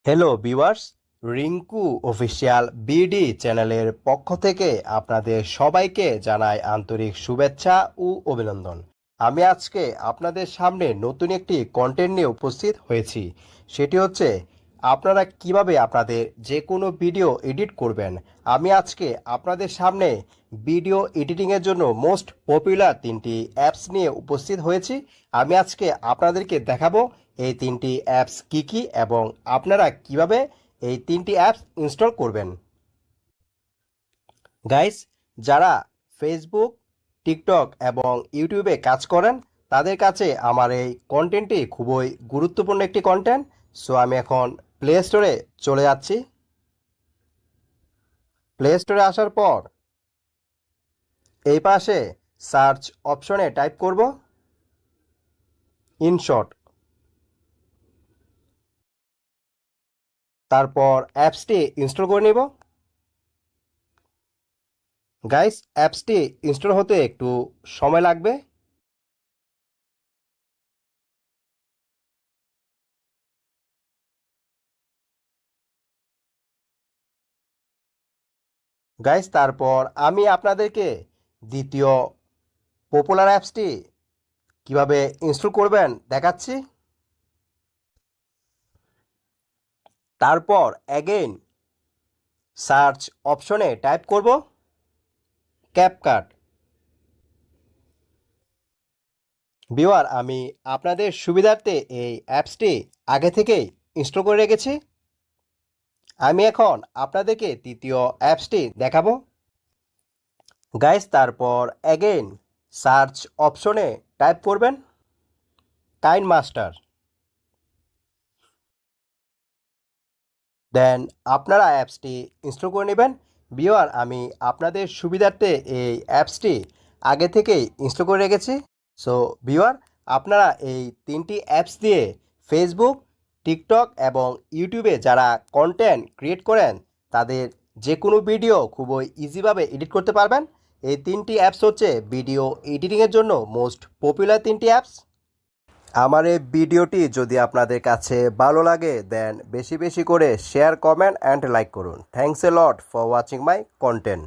Hello viewers, Rinku official BD চ্যানেলের পক্ষ থেকে আপনাদের সবাইকে জানাই আন্তরিক শুভেচ্ছা ও অভিনন্দন। আমি আজকে আপনাদের সামনে নতুন একটি কন্টেন্ট নিয়ে উপস্থিত হয়েছি। সেটি হচ্ছে আপনারা কিভাবে আপনাদের যে কোনো ভিডিও এডিট করবেন। আমি আজকে আপনাদের সামনে ভিডিও এডিটিংয়ের জন্য মোস্ট পপুলার তিনটি অ্যাপস নিয়ে উপস্থিত হয়েছি। আমি আজকে আপনাদেরকে দেখাবো এই তিনটি অ্যাপস কি কি এবং আপনারা কিভাবে এই তিনটি অ্যাপস ইনস্টল করবেন। গাইস, যারা ফেসবুক, টিকটক এবং ইউটিউবে কাজ করেন তাদের কাছে আমার এই কন্টেন্টটি খুবই গুরুত্বপূর্ণ একটি কন্টেন্ট। সো আমি এখন প্লে স্টোরে চলে যাচ্ছি। প্লে স্টোরে আসার পর এই পাশে সার্চ অপশনে টাইপ করব ইনশর্ট। তারপর অ্যাপসটি ইনস্টল করে নিব। গাইস, অ্যাপসটি ইনস্টল হতে একটু সময় লাগবে। গাইস, তারপর আমি আপনাদেরকে দ্বিতীয় পপুলার অ্যাপসটি কিভাবে ইনস্টল করবেন দেখাচ্ছি। তারপর অ্যাগেইন সার্চ অপশনে টাইপ করব ক্যাপকাট। ভিউয়ার, আমি আপনাদের সুবিধার্থে এই অ্যাপসটি আগে থেকেই ইনস্টল করে রেখেছি। আমি এখন আপনাদেরকে তৃতীয় অ্যাপসটি দেখাবো। গাইস, তারপর অ্যাগেইন সার্চ অপশনে টাইপ করবেন কাইন মাস্টার। দেন আপনারা অ্যাপসটি ইনস্টল করে নেবেন। ভিউয়ার, আমি আপনাদের সুবিধার্থে এই অ্যাপসটি আগে থেকেই ইনস্টল করে রেখেছি। সো ভিউয়ার, আপনারা এই তিনটি অ্যাপস দিয়ে ফেসবুক, টিকটক এবং ইউটিউবে যারা কন্টেন্ট ক্রিয়েট করেন তাদের যে কোনো ভিডিও খুবই ইজিভাবে এডিট করতে পারবেন। এই তিনটি অ্যাপস হচ্ছে ভিডিও এডিটিংয়ের জন্য মোস্ট পপুলার তিনটি অ্যাপস। আমার এই ভিডিওটি যদি আপনাদের কাছে ভালো লাগে দেন বেশি বেশি করে শেয়ার, কমেন্ট অ্যান্ড লাইক করুন। Thanks a lot for watching my content.